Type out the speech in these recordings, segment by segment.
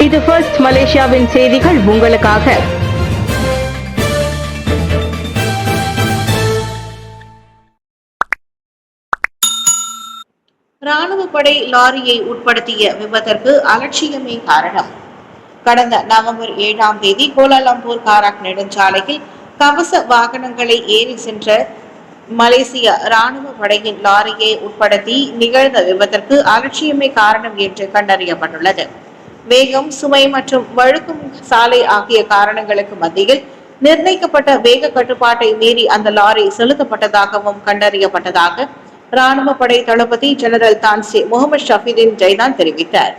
இது ஃபர்ஸ்ட் மலேசியாவின் செய்திகள் உங்களுக்காக. ராணுவ படை லாரியை உட்படுத்திய விபத்திற்கு அலட்சியமே காரணம். கடந்த நவம்பர் 7ஆம் தேதி கோலாலம்பூர் காராக் நெடுஞ்சாலையில் கவச வாகனங்களை ஏறி சென்ற மலேசிய ராணுவ படையின் லாரியை உட்படுத்தி நிகழ்ந்த விபத்திற்கு அலட்சியமே காரணம் என்று கண்டறியப்பட்டுள்ளது. வேகம், சுமை மற்றும் வழுக்கும் சாலை ஆகிய காரணங்களுக்கு மத்தியில் நிர்ணயிக்கப்பட்ட வேக கட்டுப்பாட்டை மீறி அந்த லாரி செலுத்தப்பட்டதாகவும் கண்டறியப்பட்டதாக ராணுவ படை தளபதி ஜெனரல் தான்சி முகமது ஷஃபீதின் ஜைதான் தெரிவித்தார்.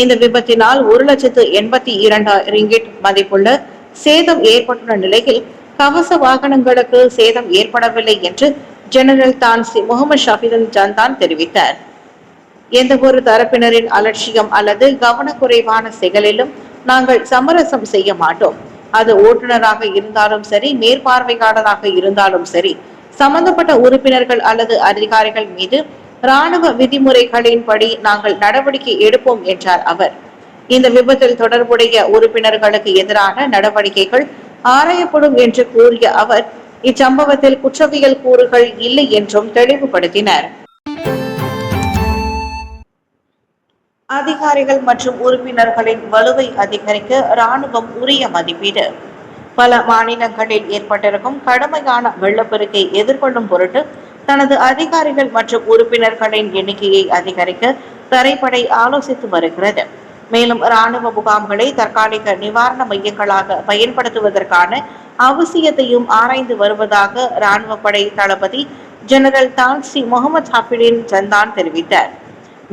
இந்த விபத்தினால் 1,82,000 ரிங்கிட் மதிப்புள்ள சேதம் ஏற்பட்டுள்ள நிலையில் கவச வாகனங்களுக்கு சேதம் ஏற்படவில்லை என்று ஜெனரல் தான்சி முகமது ஷஃபீதின் ஜைதான் தெரிவித்தார். எந்த ஒரு தரப்பினரின் அலட்சியம் அல்லது கவனக்குறைவான செயலிலும் நாங்கள் சமரசம் செய்ய மாட்டோம். அது ஓட்டுநராக இருந்தாலும் சரி, மேற்பார்வையாளராக இருந்தாலும் சரி, சம்பந்தப்பட்ட உறுப்பினர்கள் அல்லது அதிகாரிகள் மீது ராணுவ விதிமுறைகளின்படி நாங்கள் நடவடிக்கை எடுப்போம் என்றார் அவர். இந்த விபத்தில் தொடர்புடைய உறுப்பினர்களுக்கு எதிரான நடவடிக்கைகள் ஆராயப்படும் என்று கூறிய அவர் இச்சம்பவத்தில் குற்றவியல் கூறுகள் இல்லை என்றும் தெளிவுபடுத்தினார். அதிகாரிகள் மற்றும் உறுப்பினர்களின் வலுவை அதிகரிக்க ராணுவம் உரிய மதிப்பீடு. பல மாநிலங்களில் ஏற்பட்டிருக்கும் கடுமையான வெள்ளப்பெருக்கை எதிர்கொள்ளும் பொருட்டு தனது அதிகாரிகள் மற்றும் உறுப்பினர்களின் எண்ணிக்கையை அதிகரிக்க தரைப்படை ஆலோசித்து வருகிறது. மேலும் ராணுவ முகாம்களை தற்காலிக நிவாரண மையங்களாக பயன்படுத்துவதற்கான அவசியத்தையும் ஆராய்ந்து வருவதாக ராணுவ படை தளபதி ஜெனரல் தான்சி முகமது ஷஃபீதின் ஜைதான் தெரிவித்தார்.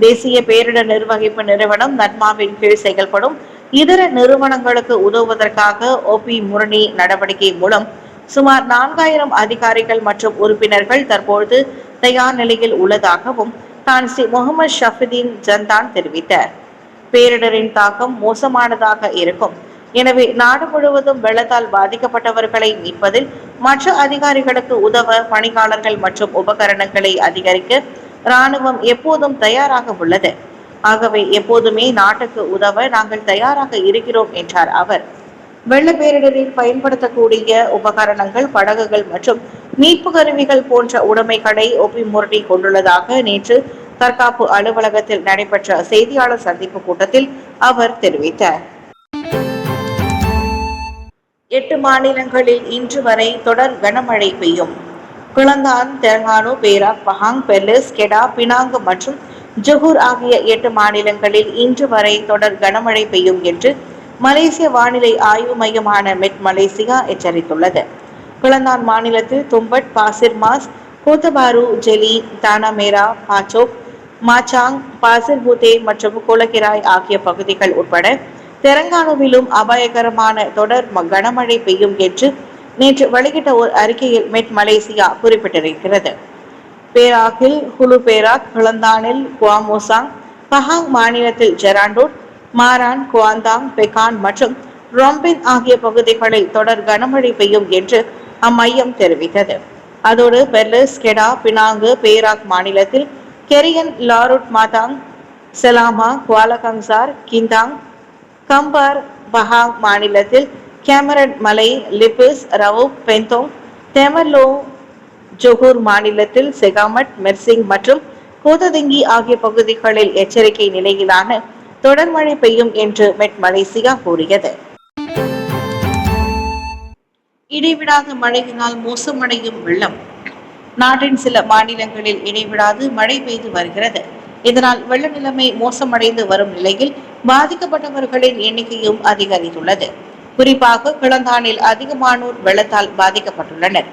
தேசிய பேரிடர் நிர்வகிப்பு நிறுவனம் நட்மாவின் கீழ் செயல்படும் இதர நிறுவனங்களுக்கு உதவுவதற்காக OP முரணி நடவடிக்கை மூலம் சுமார் 4000 அதிகாரிகள் மற்றும் உறுப்பினர்கள் தற்போது தயார் நிலையில் உள்ளதாகவும் தான்சி முகமது ஷஃபீதின் ஜைதான் தெரிவித்தார். பேரிடரின் தாக்கம் மோசமானதாக இருக்கும். எனவே நாடு முழுவதும் வெள்ளத்தால் பாதிக்கப்பட்டவர்களை மீட்பதில் மற்ற அதிகாரிகளுக்கு உதவ பணியாளர்கள் மற்றும் உபகரணங்களை அதிகரிக்க ராணுவம் எப்போதும் தயாராக உள்ளது. ஆகவே எப்போதுமே நாட்டுக்கு உதவ நாங்கள் தயாராக இருக்கிறோம் என்றார் அவர். வெள்ள பேரிடரில் பயன்படுத்தக்கூடிய உபகரணங்கள், படகுகள் மற்றும் மீட்பு கருவிகள் போன்ற உடைமைகளை OP முரணி கொண்டுள்ளதாக நேற்று தற்காப்பு அலுவலகத்தில் நடைபெற்ற செய்தியாளர் சந்திப்பு கூட்டத்தில் அவர் தெரிவித்தார். 8 மாநிலங்களில் இன்று வரை தொடர் கனமழை பெய்யும். கிளந்தான், தெலங்கானா, பேராக், பஹாங், பெர்லிஸ், கெடா, பினாங் மற்றும் ஜொஹூர் ஆகிய 8 மாநிலங்களில் இன்று வரை தொடர் கனமழை பெய்யும் என்று மலேசிய வானிலை ஆய்வு மையமான மெட் மலேசியா எச்சரித்துள்ளது. கிளந்தான் மாநிலத்தில் தும்பட், பாசிர் மாஸ், கோத்தபாரு, ஜெலி, தானாமேரா, பாச்சோக், மாச்சாங், பாசிர் பூத்தே மற்றும் கோலகிராய் ஆகிய பகுதிகள் உட்பட தெலங்கானாவிலும் அபாயகரமான தொடர் கனமழை பெய்யும் என்று நேற்று வெளியிட்ட ஒரு அறிக்கையில் மெட் மலேசியா குறிப்பிட்டிருக்கிறது. பேராக்கில் ஹுலு பேராக், கிளந்தானில் குவாமோசாங், பஹாங் மாநிலத்தில் ஜெராண்டோட், மாரான், குவாந்தாங், பெகான் மற்றும் ரொம்பின் ஆகிய பகுதிகளில் தொடர் கனமழை பெய்யும் என்று அம்மையம் தெரிவித்தது. அதோடு பெர்லிஸ், கெடா, பினாங்கு, பேராக் மாநிலத்தில் கெரியன், லாருட், மாதாங், செலாமா, குவாலகங்சார், கிந்தாங், கம்பார், பஹாங் மாநிலத்தில் கேமரன் மலை, லிபிஸ், ரவுப், பெந்தோங், தெமர்லோ, ஜொஹூர் மாநிலத்தில் செகாமட், மெர்சிங் மற்றும் கோததிங்கி ஆகிய பகுதிகளில் எச்சரிக்கை நிலையிலான தொடர் மழை பெய்யும் என்று மெட் மலேசியா கூறியது. இடைவிடாத மழையினால் மோசமடையும் வெள்ளம். நாட்டின் சில மாநிலங்களில் இடைவிடாது மழை பெய்து வருகிறது. இதனால் வெள்ள நிலைமை மோசமடைந்து வரும் நிலையில் பாதிக்கப்பட்டவர்களின் எண்ணிக்கையும் அதிகரித்துள்ளது. குறிப்பாக கிளந்தானில் அதிகமானோர் வெள்ளத்தால் பாதிக்கப்பட்டுள்ளனர்.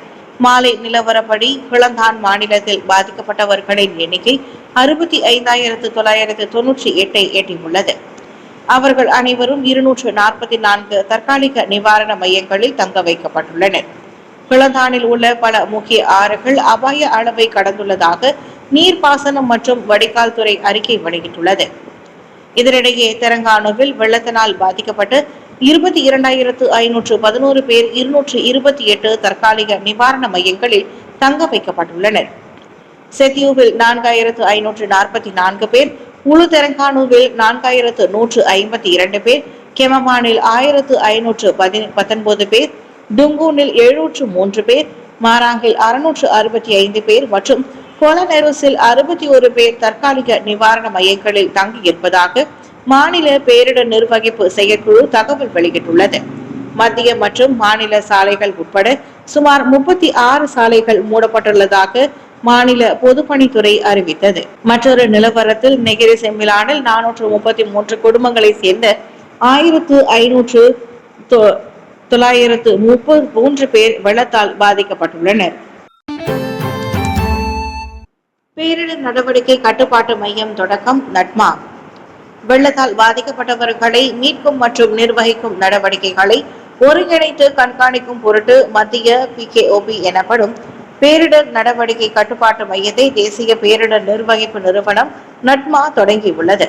மாலை நிலவரப்படி கிளந்தான் மாநிலத்தில் பாதிக்கப்பட்டவர்களின் எண்ணிக்கை 65,998 எட்டியுள்ளது. அவர்கள் அனைவரும் 244 தற்காலிக நிவாரண மையங்களில் தங்க வைக்கப்பட்டுள்ளனர். கிளந்தானில் உள்ள பல முக்கிய ஆறுகள் அபாய அளவை கடந்துள்ளதாக நீர்ப்பாசனம் மற்றும் வடிகால் துறை அறிக்கை வெளியிட்டுள்ளது. இதனிடையே தெலங்கானாவில் வெள்ளத்தினால் பாதிக்கப்பட்டு 22,511 பேர் 228 தற்காலிக நிவாரண மையங்களில் தங்க வைக்கப்பட்டுள்ளனர். செத்தியூவில் 4,544 பேர், உளு தெலங்கானுவில் 4152 பேர், கெமமானில் 1519 பேர், டுங்கூனில் 703 பேர், மாராங்கில் 665 பேர் மற்றும் கொலநெருசில் 61 பேர் தற்காலிக நிவாரண மையங்களில் தங்கியிருப்பதாக மாநில பேரிடர் நிர்வகிப்பு செயற்குழு தகவல் வெளியிட்டுள்ளது. மத்திய மற்றும் மாநில சாலைகள் உட்பட சுமார் 36 சாலைகள் மூடப்பட்டுள்ளதாக மாநில பொதுப்பணித்துறை அறிவித்தது. மற்றொரு நிலவரத்தில் நெகிரி செம்பிலானில் 433 குடும்பங்களை சேர்ந்த 1533 பேர் வெள்ளத்தால் பாதிக்கப்பட்டுள்ளனர். பேரிடர் நடவடிக்கை கட்டுப்பாட்டு மையம் தொடக்கம் நட்மா. வெள்ளத்தால் பாதிக்கப்பட்டவர்களை மீட்கும் மற்றும் நிர்வகிக்கும் நடவடிக்கைகளை ஒருங்கிணைத்து கண்காணிக்கும் பொருட்டு மத்திய PKOP எனப்படும் பேரிடர் நடவடிக்கை கட்டுப்பாட்டு மையத்தை தேசிய பேரிடர் நிர்வகிப்பு நிறுவனம் நட்மா தொடங்கியுள்ளது.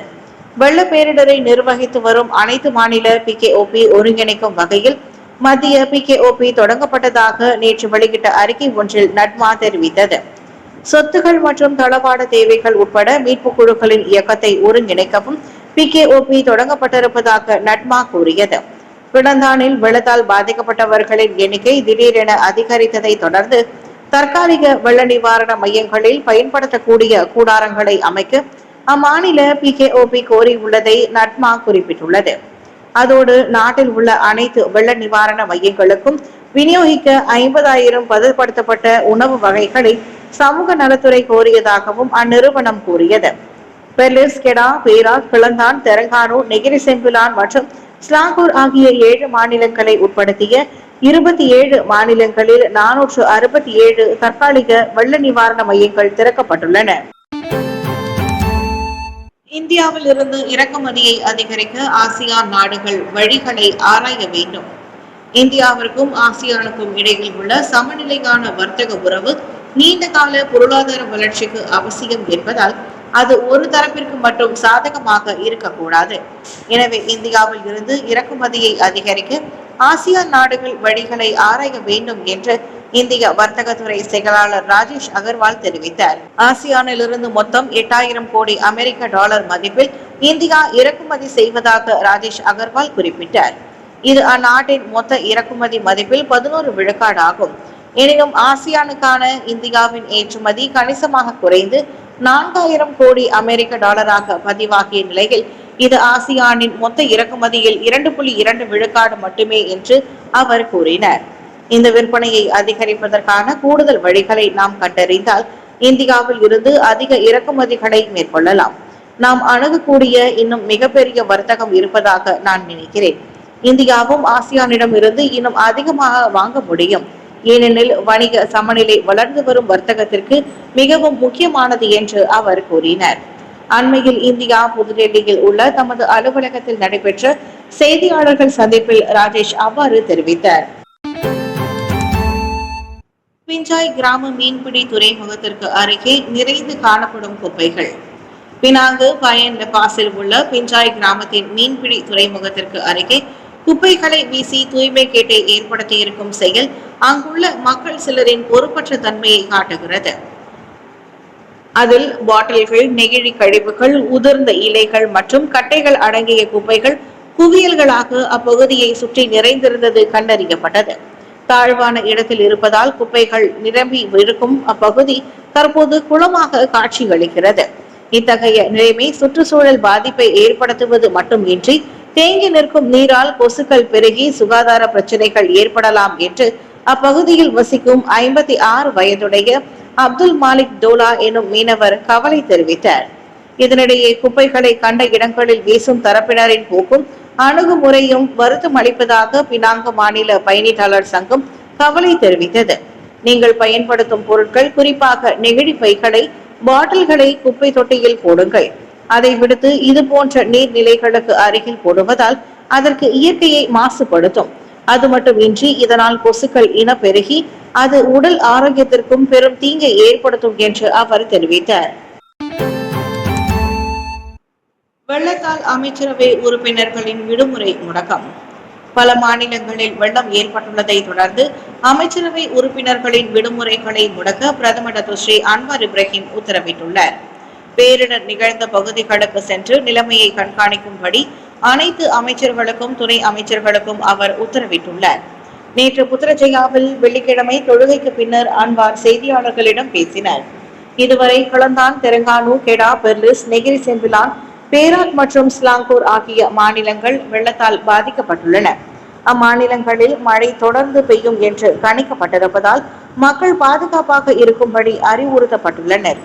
வெள்ள பேரிடரை நிர்வகித்து வரும் அனைத்து மாநில PKOP ஒருங்கிணைக்கும் வகையில் மத்திய PKOP தொடங்கப்பட்டதாக நேற்று வெளியிட்ட அறிக்கை ஒன்றில் நட்மா தெரிவித்தது. சொத்துகள் மற்றும் தளவாட தேவைகள் உட்பட மீட்பு குழுக்களின் இயக்கத்தை ஒருங்கிணைக்கவும் PKOP தொடங்கப்பட்டிருப்பதாக நட்மா கூறியது. பிடந்தானில் வெள்ளத்தால் பாதிக்கப்பட்டவர்களின் எண்ணிக்கை திடீரென அதிகரித்ததை தொடர்ந்து தற்காலிக வெள்ள நிவாரண மையங்களில் பயன்படுத்தக்கூடிய கூடாரங்களை அமைக்க அம்மாநில PKOP கோரியுள்ளதை நட்மா குறிப்பிட்டுள்ளது. அதோடு நாட்டில் உள்ள அனைத்து வெள்ள நிவாரண மையங்களுக்கும் விநியோகிக்க 50,000 பதப்படுத்தப்பட்ட உணவு வகைகளை சமூக நலத்துறை கோரியதாகவும் அந்நிறுவனம் கூறியது. பெர்லிஸ், கெடா, பேராக், பிளந்தான், தெலங்கானு, நெகிரி செம்பிலான் மற்றும் ஸ்லாங்கூர் ஆகிய 7 மாநிலங்களை உட்படுத்திய 27 மாநிலங்களில் 467 தற்காலிக வெள்ள நிவாரண மையங்கள் திறக்கப்பட்டுள்ளன. இந்தியாவில் இருந்து இறக்குமதியை அதிகரிக்க ஆசியான் நாடுகள் வழிகளை ஆராய வேண்டும். இந்தியாவிற்கும் ஆசியானுக்கும் இடையில் உள்ள சமநிலையான வர்த்தக உறவு நீண்ட கால பொருளாதார வளர்ச்சிக்கு அவசியம் என்பதால் அது ஒரு தரப்பிற்கு மட்டும் சாதகமாக இருக்கக்கூடாது. எனவே இந்தியாவில் இருந்து இறக்குமதியை அதிகரிக்க ஆசியான் நாடுகள் வழிகளை ஆராய வேண்டும் என்று இந்திய வர்த்தகத்துறை செயலாளர் ராஜேஷ் அகர்வால் தெரிவித்தார். ஆசியானில் இருந்து மொத்தம் 8,000 கோடி அமெரிக்க டாலர் மதிப்பில் இந்தியா இறக்குமதி செய்வதாக ராஜேஷ் அகர்வால் குறிப்பிட்டார். இது அந்நாட்டின் மொத்த இறக்குமதி மதிப்பில் 11 விழுக்காடு ஆகும். எனினும் ஆசியானுக்கான இந்தியாவின் ஏற்றுமதி கணிசமாக குறைந்து 4,000 கோடி அமெரிக்க டாலராக பதிவாகிய நிலையில் இது ஆசியானின் மொத்த இறக்குமதியில் 2.2 விழுக்காடு மட்டுமே என்று அவர் கூறினார். இந்த விற்பனையை அதிகரிப்பதற்கான கூடுதல் வழிகளை நாம் கண்டறிந்தால் இந்தியாவில் இருந்து அதிக இறக்குமதிகளை மேற்கொள்ளலாம். நாம் அணுகக்கூடிய இன்னும் மிகப்பெரிய வர்த்தகம் இருப்பதாக நான் நினைக்கிறேன். இந்தியாவும் ஆசியானிடம் இருந்து இன்னும் அதிகமாக வாங்க முடியும். ஏனெனில் வணிக சமநிலை வளர்ந்து வரும் வர்த்தகத்திற்கு மிகவும் முக்கியமானது என்று அவர் கூறினார். அண்மையில் இந்தியா புதுடெல்லியில் உள்ள தமது அலுவலகத்தில் நடைபெற்ற செய்தியாளர்கள் சந்திப்பில் ராஜேஷ் அவ்வாறு தெரிவித்தார். பிஞ்சாய் கிராம மீன்பிடி துறைமுகத்திற்கு அருகே நிறைந்து காணப்படும் குப்பைகள். பினாங்கு பயன் லெபாஸில் உள்ள பிஞ்சாய் கிராமத்தின் மீன்பிடி துறைமுகத்திற்கு அருகே குப்பைகளை வீசி தூய்மை கேட்டை ஏற்படுத்தியிருக்கும் செயல் அங்குள்ள மக்கள் சிலரின் பொறுப்பற்ற தன்மையை காட்டுகிறது. அதில் பாட்டில்கள், நெகிழி கழிவுகள், உதிர்ந்த இலைகள் மற்றும் கட்டைகள் அடங்கிய குப்பைகள் குவியல்களாக அப்பகுதியை சுற்றி நிறைந்திருந்தது கண்டறியப்பட்டது. தாழ்வான இடத்தில் இருப்பதால் குப்பைகள் நிரம்பி இருக்கும் அப்பகுதி தற்போது குளமாக காட்சியளிக்கிறது. இத்தகைய நிலைமை சுற்றுச்சூழல் பாதிப்பை ஏற்படுத்துவது மட்டுமின்றி தேங்கி நிற்கும் நீரால் கொசுக்கள் பெருகி சுகாதார பிரச்சனைகள் ஏற்படலாம் என்று அப்பகுதியில் வசிக்கும் 56 வயதுடைய அப்துல் மாலிக் டோலா எனும் மீனவர் கவலை தெரிவித்தார். இதனிடையே குப்பைகளை கண்ட இடங்களில் வீசும் தரப்பினரின் போக்கும் அணுகுமுறையும் வருத்தம் அளிப்பதாக பினாங்கு மாநில பயணிட்டாளர் சங்கம் கவலை தெரிவித்தது. நீங்கள் பயன்படுத்தும் பொருட்கள், குறிப்பாக நெகிழி பைகளை, பாட்டில்களை குப்பை தொட்டியில் போடுங்கள். அதை விடுத்து இது போன்ற நீர்நிலைகளுக்கு அருகில் போடுவதால் அதற்கு இயற்கையை மாசுபடுத்தும். அது மட்டுமின்றி இதனால் கொசுக்கள் இனப்பெருகி அது உடல் ஆரோக்கியத்திற்கும் பெரும் தீங்கை ஏற்படுத்தும் என்று அவர் தெரிவித்தார். வெள்ளத்தால் அமைச்சரவை உறுப்பினர்களின் விடுமுறை முடக்கம். பல மாநிலங்களில் வெள்ளம் ஏற்பட்டுள்ளதை தொடர்ந்து அமைச்சரவை உறுப்பினர்களின் விடுமுறைகளை முடக்க பிரதமர் டாக்டர் ஸ்ரீ அன்வார் இப்ராஹிம் உத்தரவிட்டுள்ளார். பேரிடர் நிகழ்ந்த பகுதிகளுக்கு சென்று நிலைமையை கண்காணிக்கும்படி அனைத்து அமைச்சர்களுக்கும் துணை அமைச்சர்களுக்கும் அவர் உத்தரவிட்டுள்ளார். நேற்று புத்ரஜயாவில் வெள்ளிக்கிழமை தொழுகைக்கு பின்னர் அன்வார் செய்தியாளர்களிடம் பேசினார். இதுவரை கிளந்தான், தெலங்கானு, கெடா, பெர்லிஸ், நெகிரி செம்பிலான், பேராக் மற்றும் ஸ்லாங்கூர் ஆகிய மாநிலங்கள் வெள்ளத்தால் பாதிக்கப்பட்டுள்ளன. அம்மாநிலங்களில் மழை தொடர்ந்து பெய்யும் என்று கணிக்கப்பட்டிருப்பதால் மக்கள் பாதுகாப்பாக இருக்கும்படி அறிவுறுத்தப்பட்டுள்ளனர்.